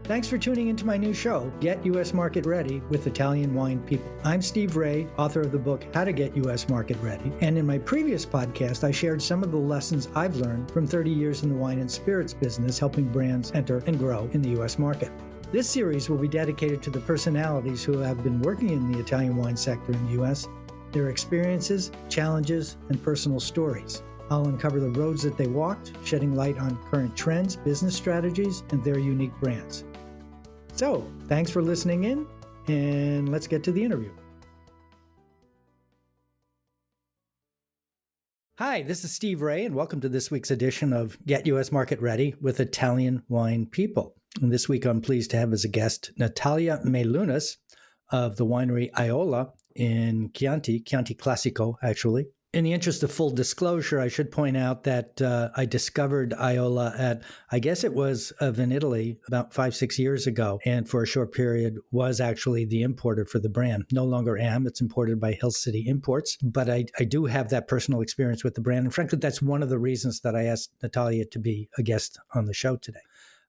Thanks for tuning into my new show, Get U.S. Market Ready with Italian Wine People. I'm Steve Raye, author of the book, How to Get U.S. Market Ready. And in my previous podcast, I shared some of the lessons I've learned from 30 years in the wine and spirits business, helping brands enter and grow in the U.S. market. This series will be dedicated to the personalities who have been working in the Italian wine sector in the U.S., their experiences, challenges, and personal stories. I'll uncover the roads that they walked, shedding light on current trends, business strategies, and their unique brands. So, thanks for listening in, and let's get to the interview. Hi, this is Steve Raye, and welcome to this week's edition of Get U.S. Market Ready with Italian Wine People. And this week, I'm pleased to have as a guest Natalya Meylunas of the winery Aiola in Chianti Classico, actually. In the interest of full disclosure, I should point out that I discovered Aiola at, I guess it was in Italy about 5-6 years ago, and for a short period was actually the importer for the brand. No longer am. It's imported by Hill City Imports, but I do have that personal experience with the brand. And frankly, that's one of the reasons that I asked Natalya to be a guest on the show today.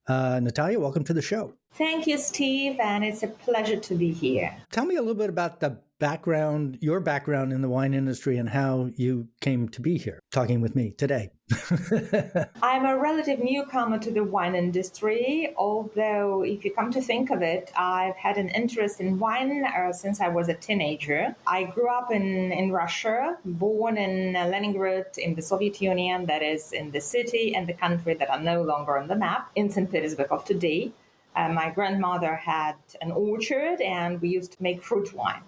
Natalya, welcome to the show. Thank you, Steve, and it's a pleasure to be here. Tell me a little bit about your background in the wine industry and how you came to be here talking with me today. I'm a relative newcomer to the wine industry, although if you come to think of it, I've had an interest in wine since I was a teenager. I grew up in Russia, born in Leningrad in the Soviet Union, that is in the city and the country that are no longer on the map, in St. Petersburg of today. My grandmother had an orchard and we used to make fruit wine.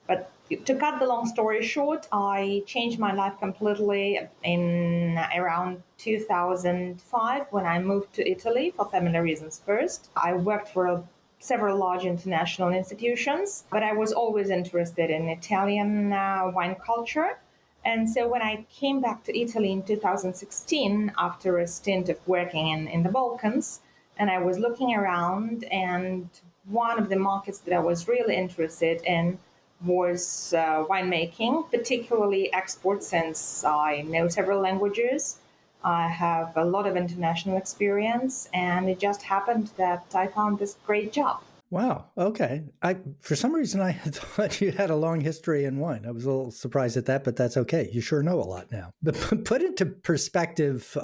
But to cut the long story short, I changed my life completely in around 2005 when I moved to Italy for family reasons first. I worked for several large international institutions, but I was always interested in Italian wine culture. And so when I came back to Italy in 2016, after a stint of working in the Balkans, and I was looking around, and one of the markets that I was really interested in was winemaking, particularly export, since I know several languages. I have a lot of international experience, and it just happened that I found this great job. Wow. Okay. For some reason, I thought you had a long history in wine. I was a little surprised at that, but that's okay. You sure know a lot now. But put into perspective,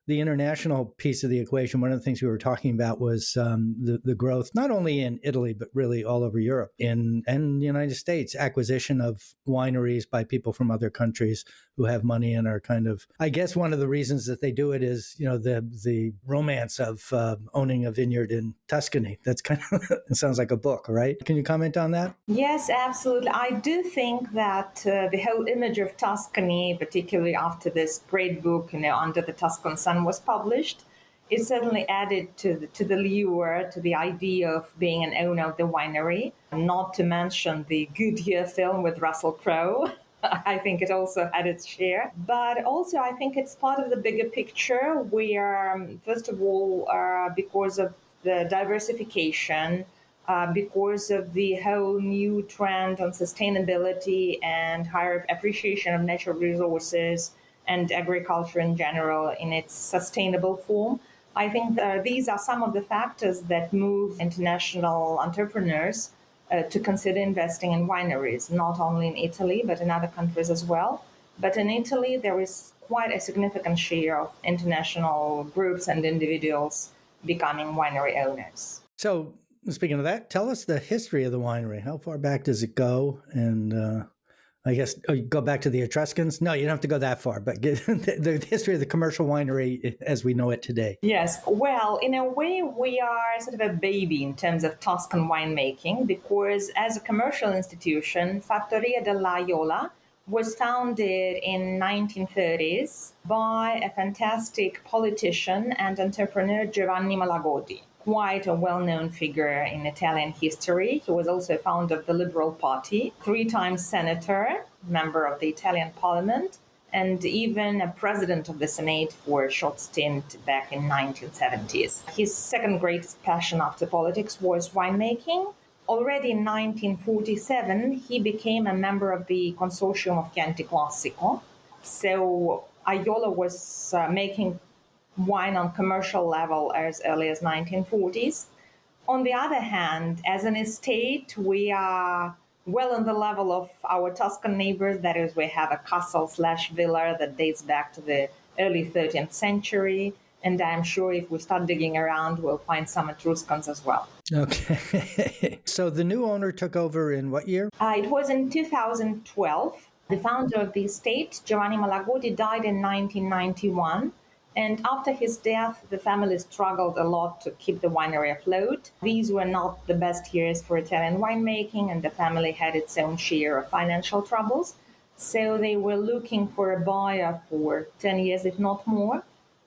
the international piece of the equation, one of the things we were talking about was the growth, not only in Italy, but really all over Europe and the United States, acquisition of wineries by people from other countries who have money and are kind of, I guess one of the reasons that they do it is, the romance of owning a vineyard in Tuscany. That's kind of, it sounds like a book, right? Can you comment on that? Yes, absolutely. I do think that the whole image of Tuscany, particularly after this great book, Under the Tuscan Sun, was published, it certainly added to the lure, to the idea of being an owner of the winery. Not to mention the Goodyear film with Russell Crowe. I think it also had its share. But also, I think it's part of the bigger picture where, first of all, because of the diversification, because of the whole new trend on sustainability and higher appreciation of natural resources and agriculture in general in its sustainable form. I think these are some of the factors that move international entrepreneurs to consider investing in wineries, not only in Italy, but in other countries as well. But in Italy, there is quite a significant share of international groups and individuals becoming winery owners. So, speaking of that, tell us the history of the winery. How far back does it go? And I guess you go back to the Etruscans? No, you don't have to go that far, but the history of the commercial winery as we know it today. Yes. Well, in a way, we are sort of a baby in terms of Tuscan winemaking because as a commercial institution, Fattoria della Aiola was founded in 1930s by a fantastic politician and entrepreneur, Giovanni Malagodi. Quite a well-known figure in Italian history. He was also founder of the Liberal Party, 3-time senator, member of the Italian Parliament, and even a president of the Senate for a short stint back in 1970s. His second greatest passion after politics was winemaking. Already in 1947, he became a member of the consortium of Chianti Classico. So Aiola was making wine on commercial level as early as 1940s. On the other hand, as an estate, we are well on the level of our Tuscan neighbors. That is, we have a castle/villa that dates back to the early 13th century. And I'm sure if we start digging around, we'll find some Etruscans as well. Okay. So the new owner took over in what year? It was in 2012. The founder of the estate, Giovanni Malagodi, died in 1991. And after his death, the family struggled a lot to keep the winery afloat. These were not the best years for Italian winemaking, and the family had its own share of financial troubles. So they were looking for a buyer for 10 years, if not more.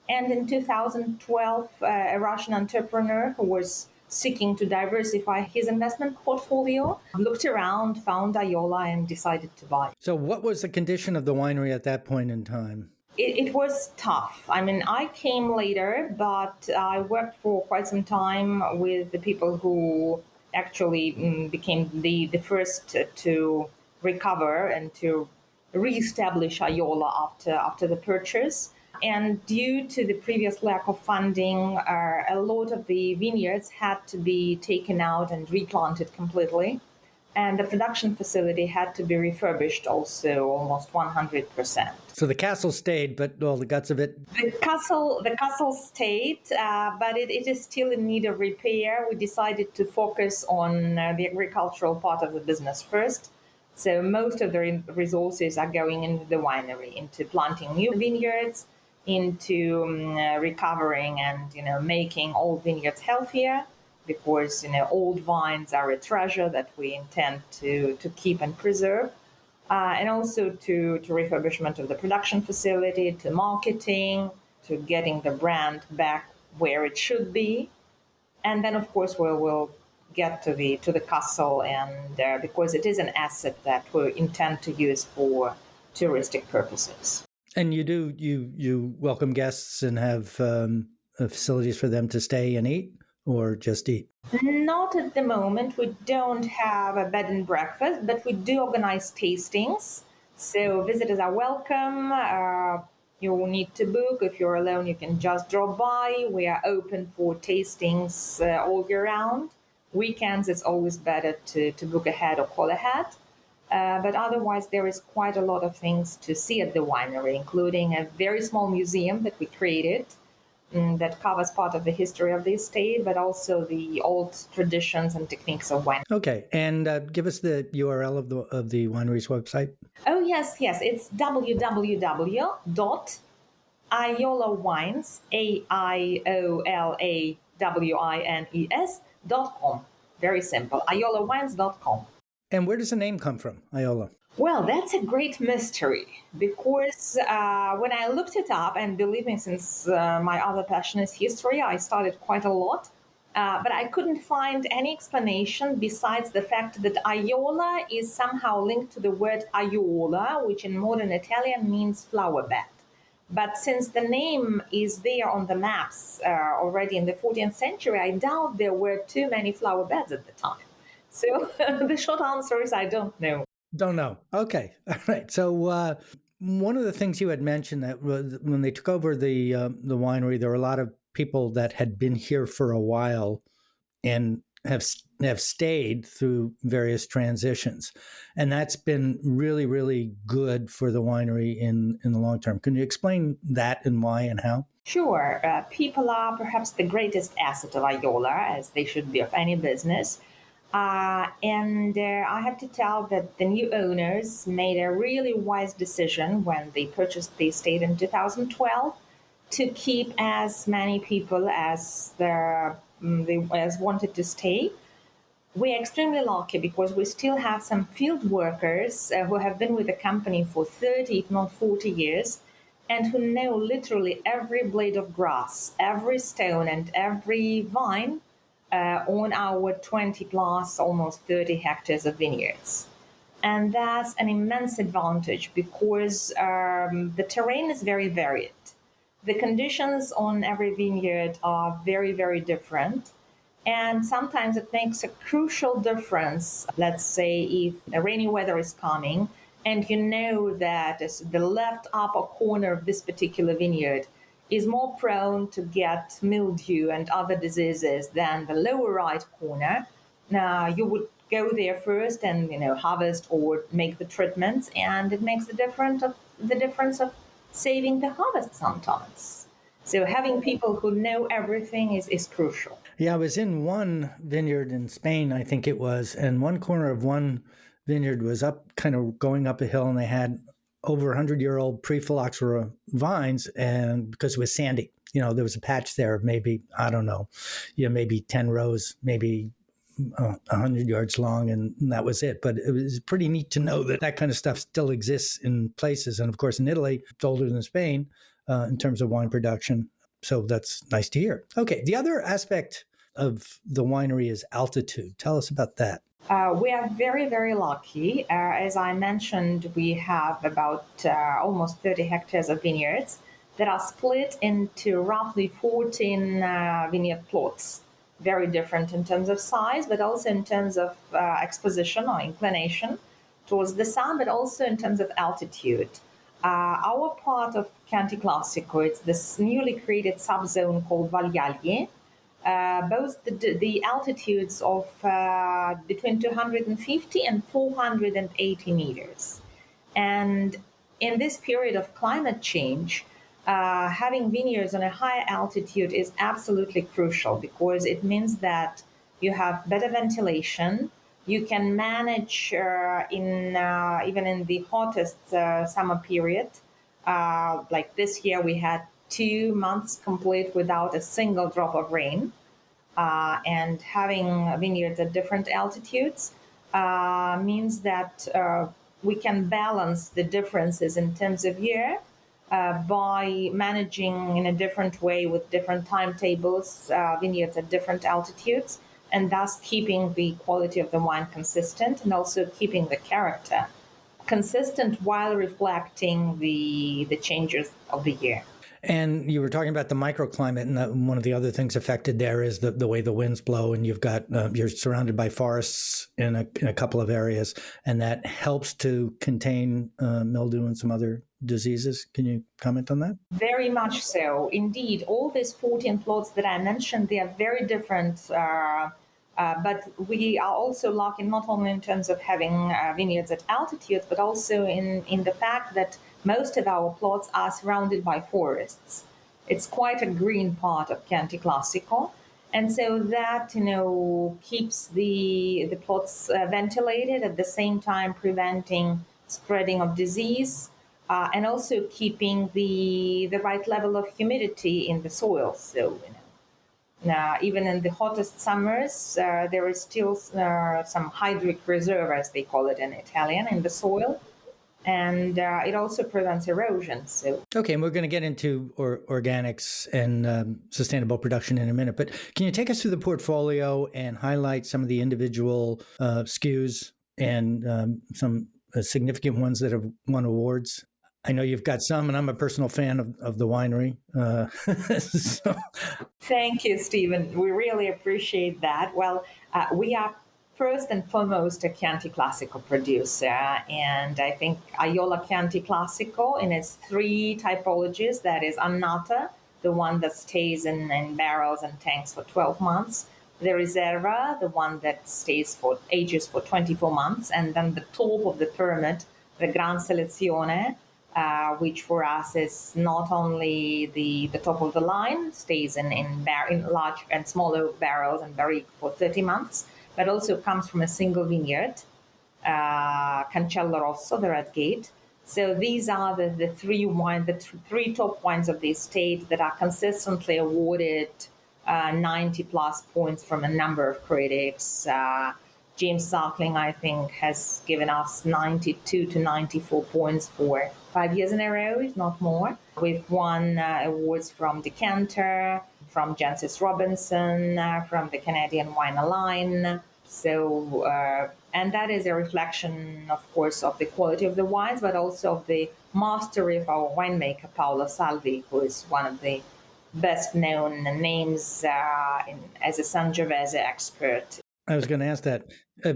And in 2012, a Russian entrepreneur who was seeking to diversify his investment portfolio looked around, found Aiola, and decided to buy. So what was the condition of the winery at that point in time? It was tough. I mean, I came later, but I worked for quite some time with the people who actually became the first to recover and to reestablish Aiola after the purchase. And due to the previous lack of funding, a lot of the vineyards had to be taken out and replanted completely. And the production facility had to be refurbished also almost 100%. So the castle stayed, but all the guts of it? The castle stayed, but it is still in need of repair. We decided to focus on the agricultural part of the business first. So most of the resources are going into the winery, into planting new vineyards, into recovering and making old vineyards healthier, because old vines are a treasure that we intend to keep and preserve, and also to refurbishment of the production facility, to marketing, to getting the brand back where it should be, and then of course we'll get to the castle, and because it is an asset that we intend to use for touristic purposes. And you welcome guests and have facilities for them to stay and eat, or just eat? Not at the moment. We don't have a bed and breakfast, but we do organize tastings. So visitors are welcome. You will need to book. If you're alone, you can just drop by. We are open for tastings all year round. Weekends, it's always better to book ahead or call ahead. But otherwise, there is quite a lot of things to see at the winery, including a very small museum that we created that covers part of the history of the estate, but also the old traditions and techniques of wine. Okay, and give us the URL of the winery's website. Oh, yes. It's www.aiolawines, AIOLAWINES.com. Very simple, aiolawines.com. And where does the name come from, Aiola? Well, that's a great mystery, because when I looked it up, and believe me, since my other passion is history, I studied quite a lot, but I couldn't find any explanation besides the fact that Aiola is somehow linked to the word Aiola, which in modern Italian means flower bed. But since the name is there on the maps already in the 14th century, I doubt there were too many flower beds at the time. So the short answer is I don't know. Don't know. Okay. All right. So one of the things you had mentioned that when they took over the winery, there were a lot of people that had been here for a while and have stayed through various transitions, and that's been really, really good for the winery in the long term. Can you explain that and why and how? Sure. People are perhaps the greatest asset of Aiola, as they should be of any business. And I have to tell that the new owners made a really wise decision when they purchased the estate in 2012 to keep as many people as wanted to stay. We're extremely lucky because we still have some field workers who have been with the company for 30, if not 40 years, and who know literally every blade of grass, every stone, and every vine on our 20 plus, almost 30 hectares of vineyards. And that's an immense advantage because the terrain is very varied. The conditions on every vineyard are very, very different. And sometimes it makes a crucial difference. Let's say if the rainy weather is coming and you know that the left upper corner of this particular vineyard is more prone to get mildew and other diseases than the lower right corner. Now, you would go there first and harvest or make the treatments, and it makes the difference of saving the harvest sometimes. So having people who know everything is crucial. Yeah, I was in one vineyard in Spain, I think it was, and one corner of one vineyard was up, kind of going up a hill, and they had over 100-year-old pre-phylloxera vines, and because it was sandy, there was a patch there of maybe, I don't know, maybe 10 rows, maybe 100 yards long, and that was it. But it was pretty neat to know that kind of stuff still exists in places. And of course, in Italy, it's older than Spain in terms of wine production. So that's nice to hear. Okay, the other aspect of the winery is altitude. Tell us about that. We are very, very lucky. As I mentioned, we have about almost 30 hectares of vineyards that are split into roughly 14 vineyard plots. Very different in terms of size, but also in terms of exposition or inclination towards the sun, but also in terms of altitude. Our part of Chianti Classico, it's this newly created subzone called Vagliagli. Both the altitudes of between 250 and 480 meters. And in this period of climate change, having vineyards on a higher altitude is absolutely crucial, because it means that you have better ventilation. You can manage even in the hottest summer period. Like this year, we had 2 months complete without a single drop of rain. And having vineyards at different altitudes means that we can balance the differences in terms of year by managing in a different way with different timetables, vineyards at different altitudes, and thus keeping the quality of the wine consistent and also keeping the character consistent while reflecting the changes of the year. And you were talking about the microclimate, and one of the other things affected there is the way the winds blow, and you're surrounded by forests in a couple of areas, and that helps to contain mildew and some other diseases. Can you comment on that? Very much so. Indeed, all these 14 plots that I mentioned, they are very different. But we are also lucky not only in terms of having vineyards at altitudes, but also in the fact that most of our plots are surrounded by forests. It's quite a green part of Chianti Classico. And so that, keeps the plots ventilated, at the same time preventing spreading of disease, and also keeping the right level of humidity in the soil. So, now, even in the hottest summers, there is still some hydric reserve, as they call it in Italian, in the soil. And it also prevents erosion. So. Okay, and we're going to get into organics and sustainable production in a minute. But can you take us through the portfolio and highlight some of the individual SKUs and some significant ones that have won awards? I know you've got some, and I'm a personal fan of the winery. So. Thank you, Stephen. We really appreciate that. Well, we are first and foremost a Chianti Classico producer, and I think Aiola Chianti Classico in its 3 typologies, that is Annata, the one that stays in barrels and tanks for 12 months, the Riserva, the one that ages for 24 months, and then the top of the pyramid, the Gran Selezione, which for us is not only the top of the line, stays in large and smaller barrels and barrique for 30 months, but also comes from a single vineyard, Cancello Rosso, the Red Gate. So these are the 3 top wines of the estate that are consistently awarded 90 plus points from a number of critics. James Suckling, I think, has given us 92 to 94 points for 5 years in a row, if not more. We've won awards from Decanter, from Jancis Robinson, from the Canadian Wine Line. So, and that is a reflection, of course, of the quality of the wines, but also of the mastery of our winemaker, Paolo Salvi, who is one of the best known names as a Sangiovese expert I was going to ask that.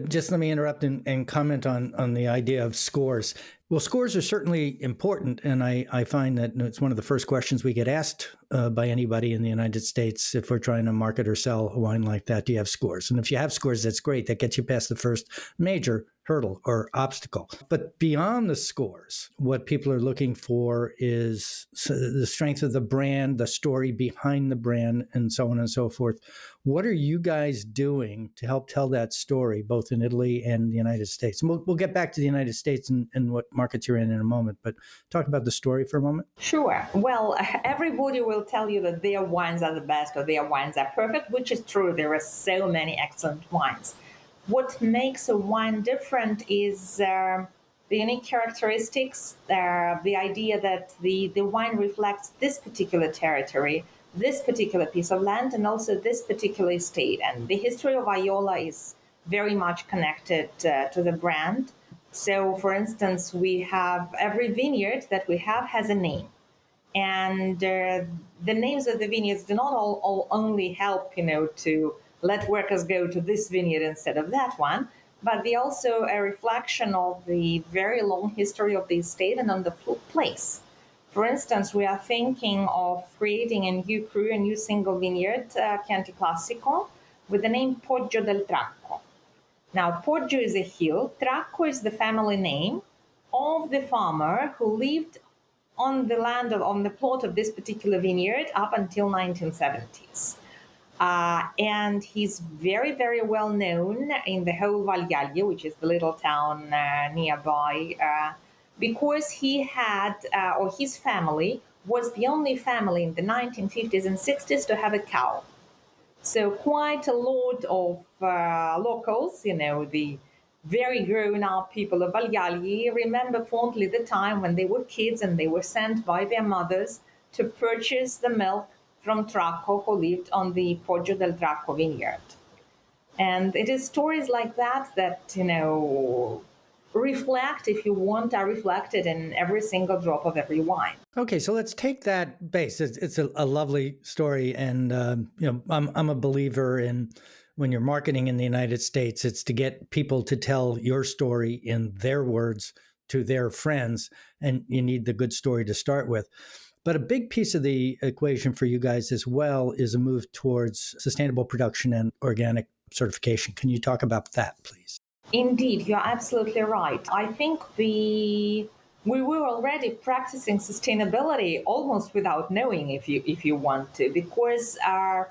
Just let me interrupt and comment on the idea of scores. Well, scores are certainly important, and I find that it's one of the first questions we get asked by anybody in the United States if we're trying to market or sell a wine like that. Do you have scores? And if you have scores, that's great. That gets you past the first major hurdle or obstacle. But beyond the scores, what people are looking for is the strength of the brand, the story behind the brand, and so on and so forth. What are you guys doing to help tell that story, both in Italy and the United States? And we'll get back to the United States and what markets you're in a moment, but talk about the story for a moment. Sure. Well, everybody will tell you that their wines are the best or their wines are perfect, which is true. There are so many excellent wines. What makes a wine different is the unique characteristics, the idea that the wine reflects this particular territory, this particular piece of land, and also this particular estate. And the history of Aiola is very much connected to the brand. So, for instance, we have every vineyard that we have has a name. And the names of the vineyards do not all only help, to let workers go to this vineyard instead of that one, but they also a reflection of the very long history of the estate and on the place. For instance, we are thinking of creating a new single vineyard, Chianti Classico, with the name Poggio del Tracco. Now, Poggio is a hill, Tracco is the family name of the farmer who lived on the land on the plot of this particular vineyard up until 1970s. And he's very, very well known in the whole Vagliagli, which is the little town nearby, because he had, or his family was the only family in the 1950s and 60s to have a cow. So quite a lot of locals, the very grown-up people of Vagliagli remember fondly the time when they were kids and they were sent by their mothers to purchase the milk from Tracco, who lived on the Poggio del Tracco vineyard. And it is stories like that, reflect, if you want, are reflected in every single drop of every wine. Okay, so let's take that base. It's a lovely story, and I'm a believer in when you're marketing in the United States, it's to get people to tell your story in their words to their friends, and you need the good story to start with. But a big piece of the equation for you guys as well is a move towards sustainable production and organic certification. Can you talk about that, please? Indeed, you're absolutely right. I think we were already practicing sustainability almost without knowing, if you want to, because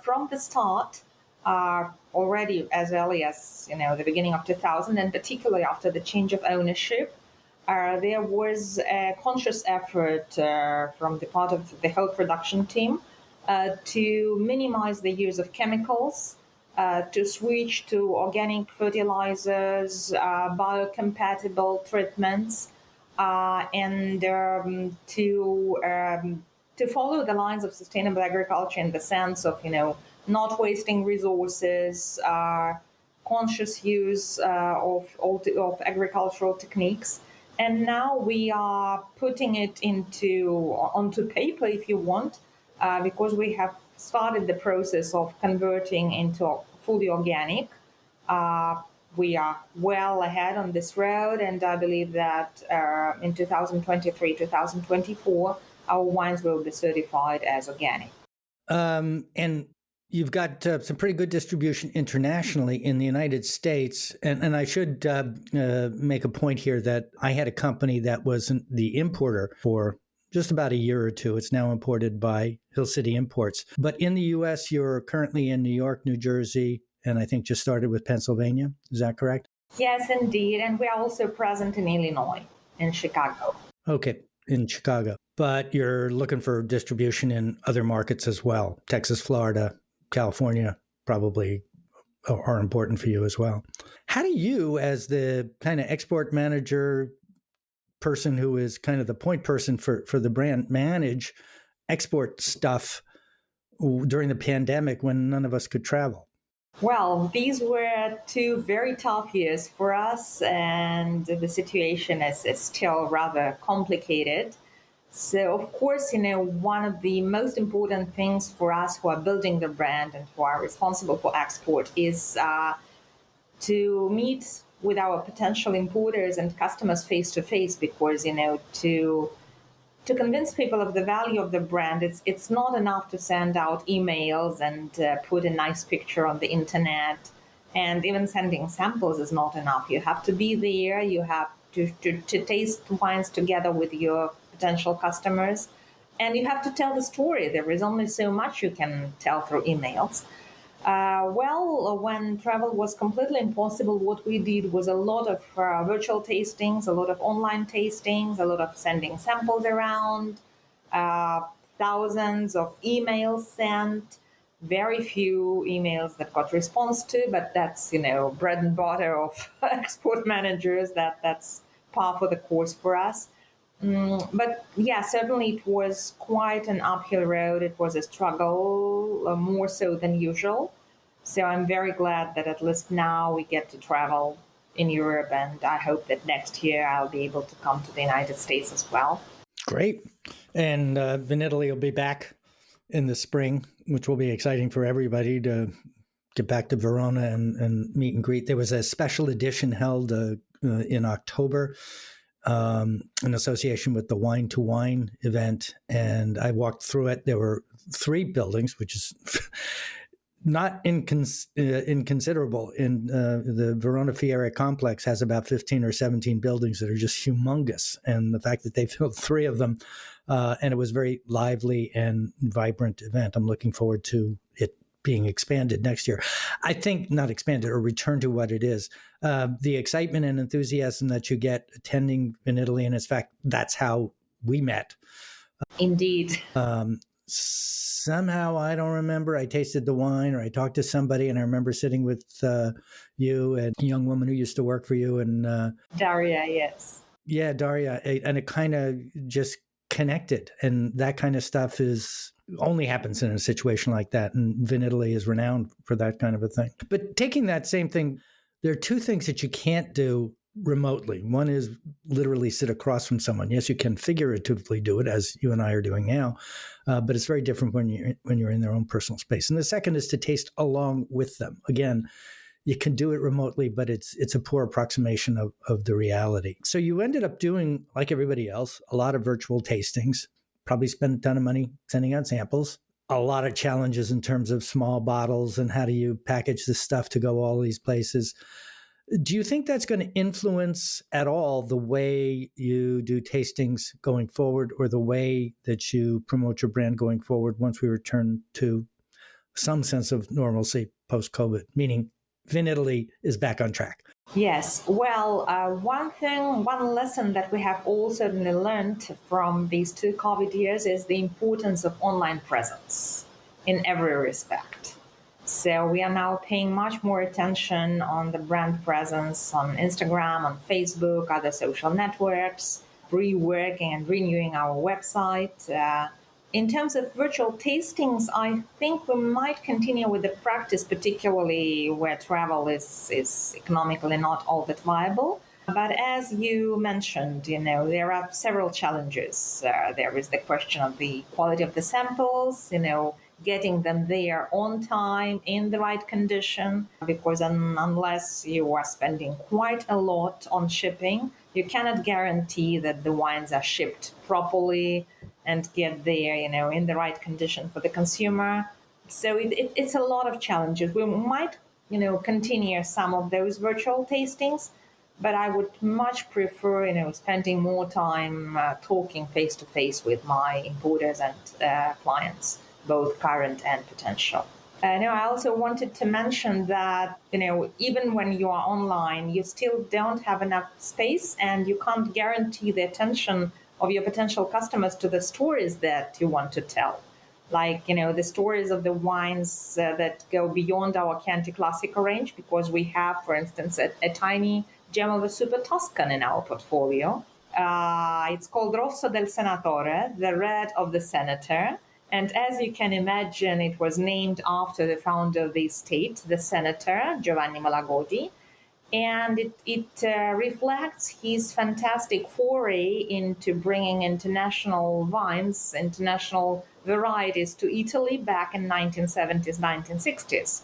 from the start, already as early as the beginning of 2000, and particularly after the change of ownership, there was a conscious effort from the part of the whole production team to minimize the use of chemicals, to switch to organic fertilizers, biocompatible treatments, and to follow the lines of sustainable agriculture in the sense of not wasting resources, conscious use of agricultural techniques. And now we are putting it onto paper, if you want, because we have started the process of converting into fully organic. We are well ahead on this road, and I believe that in 2023, 2024, our wines will be certified as organic. And you've got some pretty good distribution internationally in the United States. And I should make a point here that I had a company that was the importer for just about a year or two. It's now imported by Hill City Imports. But in the U.S., you're currently in New York, New Jersey, and I think just started with Pennsylvania. Is that correct? Yes, indeed. And we are also present in Illinois, in Chicago. Okay, in Chicago. But you're looking for distribution in other markets as well. Texas, Florida, California probably are important for you as well. How do you, as the kind of export manager person who is kind of the point person for the brand, manage export stuff during the pandemic when none of us could travel? Well, these were 2 very tough years for us, and the situation is still rather complicated. So, of course, one of the most important things for us who are building the brand and who are responsible for export is to meet with our potential importers and customers face to face, because, to convince people of the value of the brand, it's not enough to send out emails and put a nice picture on the internet. And even sending samples is not enough. You have to be there. You have to taste wines together with your potential customers. And you have to tell the story. There is only so much you can tell through emails. When travel was completely impossible, what we did was a lot of virtual tastings, a lot of online tastings, a lot of sending samples around, thousands of emails sent, very few emails that got response to, but that's, bread and butter of export managers. That's par for the course for us. But yeah, certainly it was quite an uphill road. It was a struggle, more so than usual. So I'm very glad that at least now we get to travel in Europe, and I hope that next year I'll be able to come to the United States as well. Great. And Vinitaly will be back in the spring, which will be exciting for everybody to get back to Verona and meet and greet. There was a special edition held in October in association with the Wine to Wine event, and I walked through it. There were 3 buildings, which is not inconsiderable. In the Verona Fiera complex has about 15 or 17 buildings that are just humongous, and the fact that they filled 3 of them, and it was a very lively and vibrant event. I'm looking forward to it being expanded next year. I think not expanded or returned to what it is. The excitement and enthusiasm that you get attending in Italy, and in fact, that's how we met. Indeed. Somehow, I don't remember, I tasted the wine or I talked to somebody, and I remember sitting with you and a young woman who used to work for you. And Daria, yes. Yeah, Daria. And it kind of just connected. And that kind of stuff only happens in a situation like that. And Vinitaly is renowned for that kind of a thing. But taking that same thing, there are 2 things that you can't do remotely. One is literally sit across from someone. Yes, you can figuratively do it, as you and I are doing now, but it's very different when you're in their own personal space. And the second is to taste along with them. Again, you can do it remotely, but it's a poor approximation of the reality. So you ended up doing, like everybody else, a lot of virtual tastings, probably spent a ton of money sending out samples, a lot of challenges in terms of small bottles and how do you package this stuff to go all these places. Do you think that's going to influence at all the way you do tastings going forward, or the way that you promote your brand going forward once we return to some sense of normalcy post-COVID, meaning Vinitaly is back on track? Yes. Well, one lesson that we have all certainly learned from these 2 COVID years is the importance of online presence in every respect. So we are now paying much more attention on the brand presence on Instagram, on Facebook, other social networks, reworking and renewing our website. In terms of virtual tastings, I think we might continue with the practice, particularly where travel is economically not all that viable. But as you mentioned, there are several challenges. There is the question of the quality of the samples, getting them there on time, in the right condition, because unless you are spending quite a lot on shipping, you cannot guarantee that the wines are shipped properly and get there, in the right condition for the consumer. So it's a lot of challenges. We might, continue some of those virtual tastings, but I would much prefer, spending more time talking face to face with my importers and clients, both current and potential. I also wanted to mention that, even when you are online, you still don't have enough space and you can't guarantee the attention of your potential customers to the stories that you want to tell. Like, the stories of the wines that go beyond our Chianti Classico range, because we have, for instance, a tiny gem of a super Toscan in our portfolio. It's called Rosso del Senatore, the red of the senator. And as you can imagine, it was named after the founder of the estate, the senator, Giovanni Malagodi. And it reflects his fantastic foray into bringing international wines, international varieties to Italy back in 1970s, 1960s.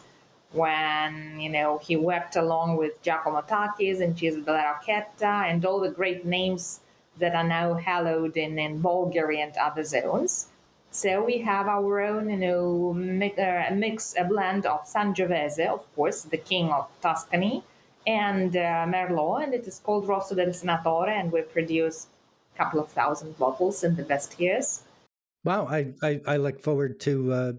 when, he worked along with Giacomo Takis and Gisa della Rocchetta and all the great names that are now hallowed in Bulgaria and other zones. So we have our own, a blend of Sangiovese, of course, the king of Tuscany, and Merlot, and it is called Rosso del Senatore, and we produce a couple of thousand bottles in the best years. Wow, I look forward to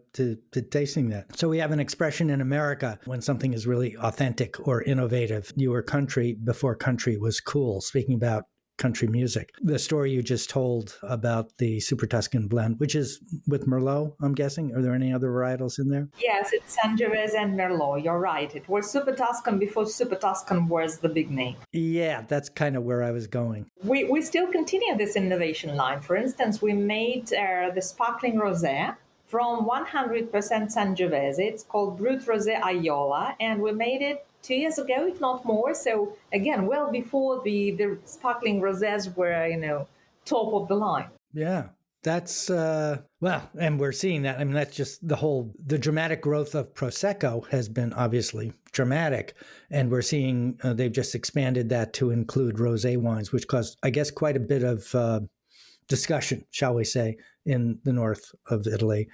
tasting that. So we have an expression in America when something is really authentic or innovative. You were country before country was cool. Speaking about country music, the story you just told about the Super Tuscan blend, which is with Merlot, I'm guessing. Are there any other varietals in there? Yes, it's Sangiovese and Merlot. You're right. It was Super Tuscan before Super Tuscan was the big name. Yeah, that's kind of where I was going. We still continue this innovation line. For instance, we made the sparkling rosé from 100% Sangiovese. It's called Brut Rosé Aiola, and we made it 2 years ago, if not more. So again, well before the sparkling rosés were, top of the line. Yeah, that's, and we're seeing that. I mean, that's just the dramatic growth of Prosecco has been obviously dramatic. And we're seeing they've just expanded that to include rosé wines, which caused, I guess, quite a bit of discussion, shall we say, in the north of Italy.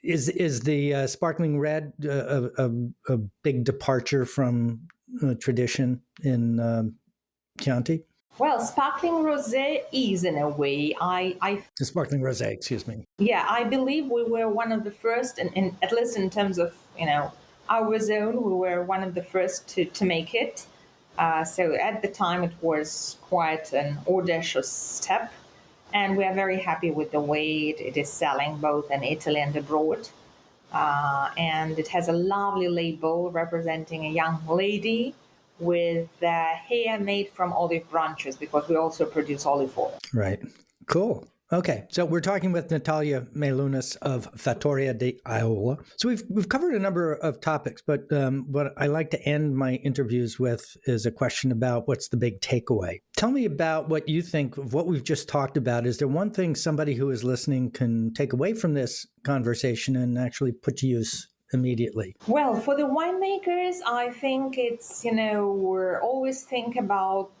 Is the sparkling red a big departure from tradition in Chianti? Well, sparkling rosé is in a way. The sparkling rosé, excuse me. Yeah, I believe we were one of the first, and at least in terms of our zone, we were one of the first to make it. So at the time, it was quite an audacious step. And we are very happy with the way it is selling both in Italy and abroad. And it has a lovely label representing a young lady with hair made from olive branches, because we also produce olive oil. Right. Cool. Okay, so we're talking with Natalya Meylunas of Fattoria della Aiola. So we've covered a number of topics, but what I like to end my interviews with is a question about what's the big takeaway. Tell me about what you think of what we've just talked about. Is there one thing somebody who is listening can take away from this conversation and actually put to use immediately? Well, for the winemakers, I think it's, always think about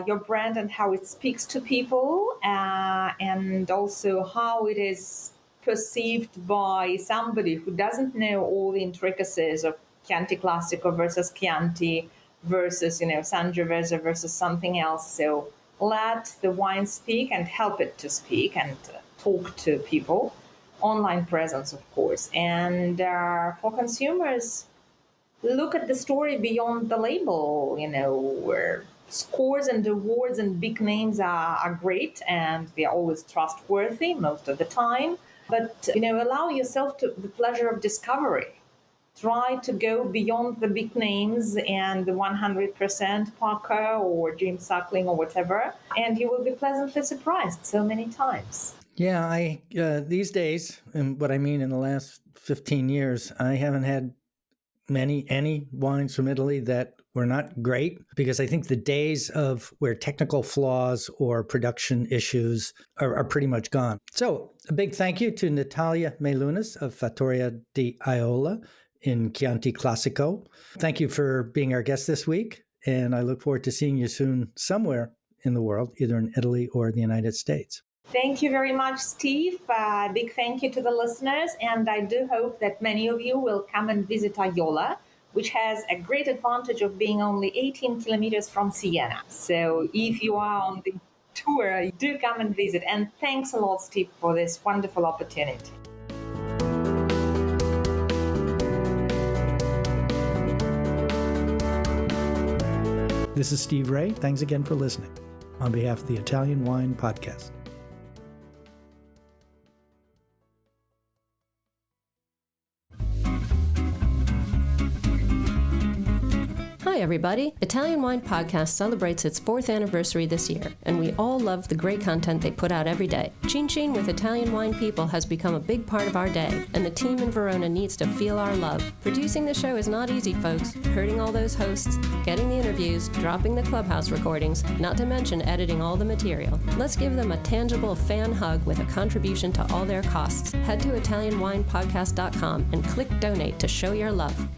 your brand and how it speaks to people, and also how it is perceived by somebody who doesn't know all the intricacies of Chianti Classico versus Chianti versus, Sangiovese versus something else. So let the wine speak and help it to speak and talk to people. Online presence, of course. And for consumers, look at the story beyond the label, where scores and awards and big names are great, and they are always trustworthy most of the time. But, allow yourself to the pleasure of discovery. Try to go beyond the big names and the 100% Parker or James Suckling or whatever, and you will be pleasantly surprised so many times. Yeah, I these days, and what I mean in the last 15 years, I haven't had any wines from Italy that were not great, because I think the days of where technical flaws or production issues are pretty much gone. So a big thank you to Natalya Meylunas of Fattoria della Aiola in Chianti Classico. Thank you for being our guest this week, and I look forward to seeing you soon somewhere in the world, either in Italy or the United States. Thank you very much, Steve. Big thank you to the listeners. And I do hope that many of you will come and visit Aiola, which has a great advantage of being only 18 kilometers from Siena. So if you are on the tour, do come and visit. And thanks a lot, Steve, for this wonderful opportunity. This is Steve Raye. Thanks again for listening on behalf of the Italian Wine Podcast. Hi, everybody. Italian Wine Podcast celebrates its 4th anniversary this year, and we all love the great content they put out every day. Chin Chin with Italian Wine People has become a big part of our day, and the team in Verona needs to feel our love. Producing the show is not easy, folks. Herding all those hosts, getting the interviews, dropping the clubhouse recordings, not to mention editing all the material. Let's give them a tangible fan hug with a contribution to all their costs. Head to ItalianWinePodcast.com and click donate to show your love.